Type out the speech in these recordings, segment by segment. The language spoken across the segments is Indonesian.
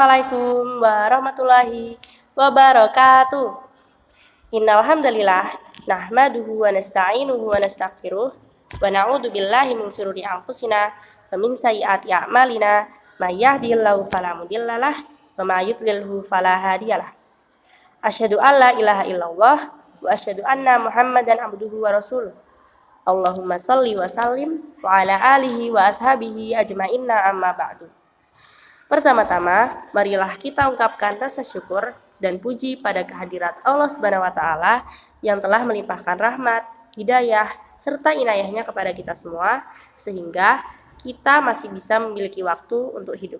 Assalamualaikum warahmatullahi wabarakatuh. Innal hamdalillah nahmaduhu wa nasta'inuhu wa nastaghfiruh wa na'udzu billahi min shururi anfusina wa min sayyiati a'malina may yahdihillahu fala mudhillalah wa may yudlilhu fala hadiyalah. Asyhadu an la ilaha illallah wa asyhadu anna Muhammadan abduhu wa rasuluh. Allahumma shalli wa sallim wa ala alihi wa ashabihi ajma'inna amma ba'du. Pertama-tama, marilah kita ungkapkan rasa syukur dan puji pada kehadirat Allah Subhanahu wa taala yang telah melimpahkan rahmat, hidayah, serta inayahnya kepada kita semua sehingga kita masih bisa memiliki waktu untuk hidup.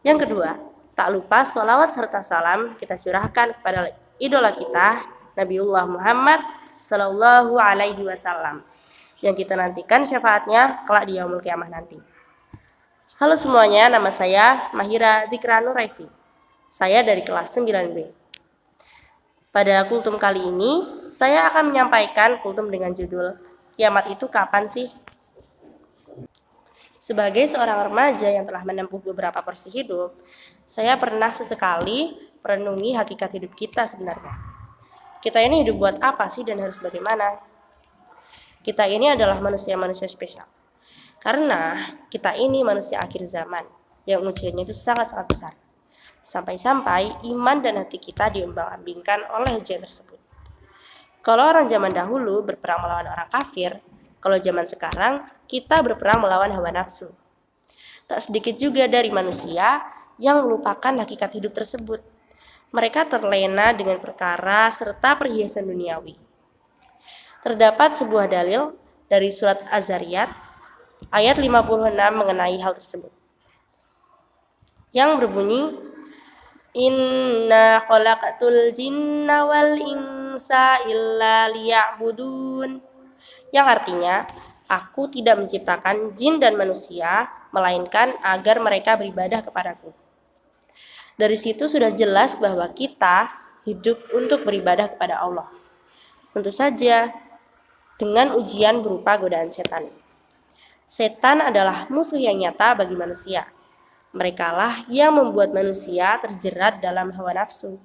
Yang kedua, tak lupa sholawat serta salam kita curahkan kepada idola kita Nabiullah Muhammad Sallallahu Alaihi Wasallam yang kita nantikan syafaatnya kelak di yaumul kiamah nanti. Halo semuanya, nama saya Mahira Dzikra Nuraifi. Saya dari kelas 9B. Pada kultum kali ini, saya akan menyampaikan kultum dengan judul Kiamat itu kapan sih? Sebagai seorang remaja yang telah menempuh beberapa porsi hidup, saya pernah sesekali merenungi hakikat hidup kita sebenarnya. Kita ini hidup buat apa sih dan harus bagaimana? Kita ini adalah manusia-manusia spesial. Karena kita ini manusia akhir zaman yang ujiannya itu sangat-sangat besar. Sampai-sampai iman dan hati kita diombang-ambingkan oleh ujian tersebut. Kalau orang zaman dahulu berperang melawan orang kafir, kalau zaman sekarang kita berperang melawan hawa nafsu. Tak sedikit juga dari manusia yang melupakan hakikat hidup tersebut. Mereka terlena dengan perkara serta perhiasan duniawi. Terdapat sebuah dalil dari surat Az-Zariyat ayat 56 mengenai hal tersebut, yang berbunyi Inna khalaqatul jinna wal insa illa liya'budun, yang artinya aku tidak menciptakan jin dan manusia melainkan agar mereka beribadah kepadaku. Dari situ sudah jelas bahwa kita hidup untuk beribadah kepada Allah. Tentu saja dengan ujian berupa godaan setan. Setan adalah musuh yang nyata bagi manusia. Merekalah yang membuat manusia terjerat dalam hawa nafsu.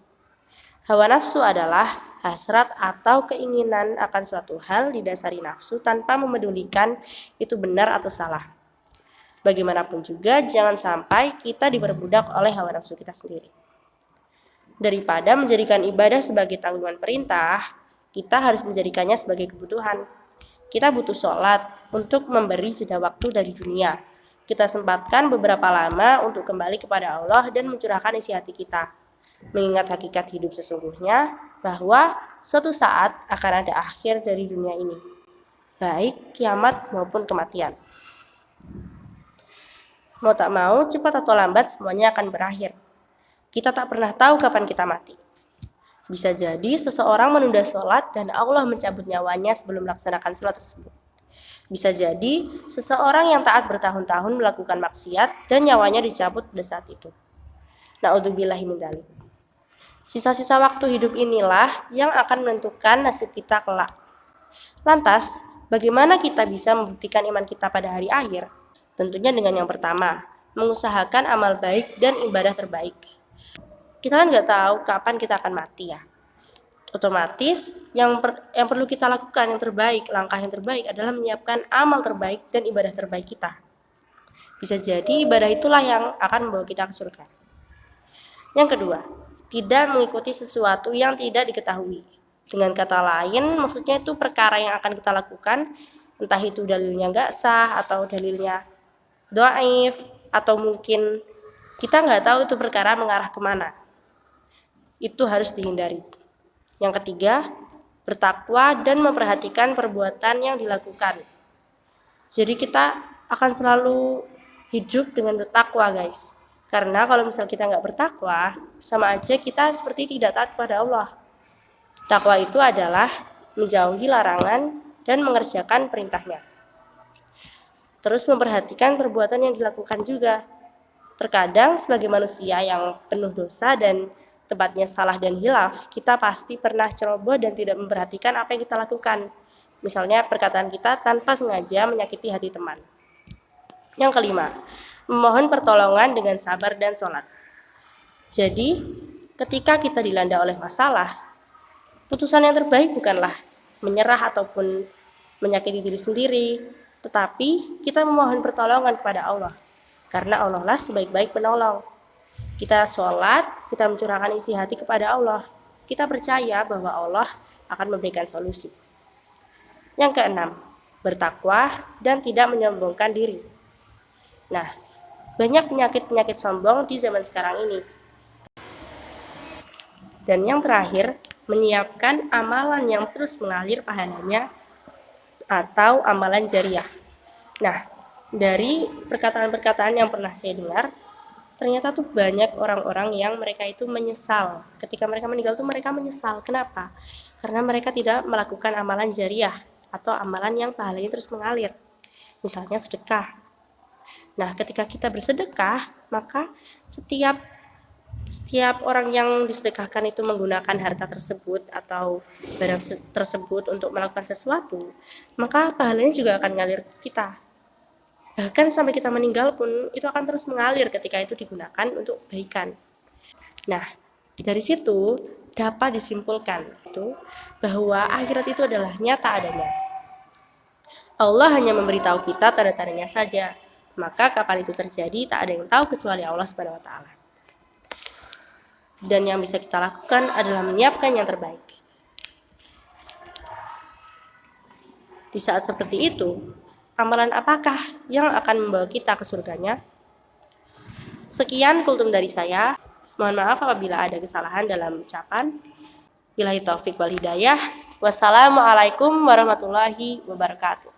Hawa nafsu adalah hasrat atau keinginan akan suatu hal didasari nafsu tanpa memedulikan itu benar atau salah. Bagaimanapun juga jangan sampai kita diperbudak oleh hawa nafsu kita sendiri. Daripada menjadikan ibadah sebagai tanggungan perintah, kita harus menjadikannya sebagai kebutuhan. Kita butuh sholat untuk memberi jeda waktu dari dunia. Kita sempatkan beberapa lama untuk kembali kepada Allah dan mencurahkan isi hati kita. Mengingat hakikat hidup sesungguhnya bahwa suatu saat akan ada akhir dari dunia ini, baik kiamat maupun kematian. Mau tak mau, cepat atau lambat semuanya akan berakhir. Kita tak pernah tahu kapan kita mati. Bisa jadi seseorang menunda sholat dan Allah mencabut nyawanya sebelum melaksanakan sholat tersebut. Bisa jadi seseorang yang taat bertahun-tahun melakukan maksiat dan nyawanya dicabut pada saat itu. Na'udzubillahi min dzalik. Sisa-sisa waktu hidup inilah yang akan menentukan nasib kita kelak. Lantas, bagaimana kita bisa membuktikan iman kita pada hari akhir? Tentunya dengan yang pertama, mengusahakan amal baik dan ibadah terbaik. Kita kan nggak tahu kapan kita akan mati ya. Otomatis yang perlu kita lakukan yang terbaik, langkah yang terbaik adalah menyiapkan amal terbaik dan ibadah terbaik kita. Bisa jadi ibadah itulah yang akan membawa kita ke surga. Yang kedua, tidak mengikuti sesuatu yang tidak diketahui. Dengan kata lain, maksudnya itu perkara yang akan kita lakukan, entah itu dalilnya nggak sah atau dalilnya dhaif, atau mungkin kita nggak tahu itu perkara mengarah kemana. Itu harus dihindari. Yang ketiga, bertakwa dan memperhatikan perbuatan yang dilakukan. Jadi kita akan selalu hidup dengan bertakwa, guys. Karena kalau misal kita nggak bertakwa, sama aja kita seperti tidak taat kepada Allah. Takwa itu adalah menjauhi larangan dan mengerjakan perintahnya. Terus memperhatikan perbuatan yang dilakukan juga. Terkadang sebagai manusia yang penuh dosa dan tepatnya salah dan hilaf, kita pasti pernah ceroboh dan tidak memperhatikan apa yang kita lakukan. Misalnya perkataan kita tanpa sengaja menyakiti hati teman. Yang kelima, memohon pertolongan dengan sabar dan sholat. Jadi, ketika kita dilanda oleh masalah, putusan yang terbaik bukanlah menyerah ataupun menyakiti diri sendiri, tetapi kita memohon pertolongan kepada Allah. Karena Allah lah sebaik-baik penolong. Kita sholat, kita mencurahkan isi hati kepada Allah. Kita percaya bahwa Allah akan memberikan solusi. Yang keenam, bertakwa dan tidak menyombongkan diri. Nah, banyak penyakit-penyakit sombong di zaman sekarang ini. Dan yang terakhir, menyiapkan amalan yang terus mengalir pahalanya atau amalan jariah. Nah, dari perkataan-perkataan yang pernah saya dengar, ternyata tuh banyak orang-orang yang mereka itu menyesal. Ketika mereka meninggal tuh mereka menyesal. Kenapa? Karena mereka tidak melakukan amalan jariah atau amalan yang pahalanya terus mengalir. Misalnya sedekah. Nah, ketika kita bersedekah, maka setiap orang yang disedekahkan itu menggunakan harta tersebut atau barang tersebut untuk melakukan sesuatu, maka pahalanya juga akan mengalir ke kita. Bahkan sampai kita meninggal pun itu akan terus mengalir ketika itu digunakan untuk kebaikan. Nah, dari situ dapat disimpulkan itu bahwa akhirat itu adalah nyata adanya. Allah hanya memberitahu kita tanda-tandanya saja. Maka kapan itu terjadi tak ada yang tahu kecuali Allah Subhanahu wa taala. Dan yang bisa kita lakukan adalah menyiapkan yang terbaik. Di saat seperti itu, amalan apakah yang akan membawa kita ke surganya? Sekian kultum dari saya. Mohon maaf apabila ada kesalahan dalam ucapan. Billahi taufik wal hidayah. Wassalamualaikum warahmatullahi wabarakatuh.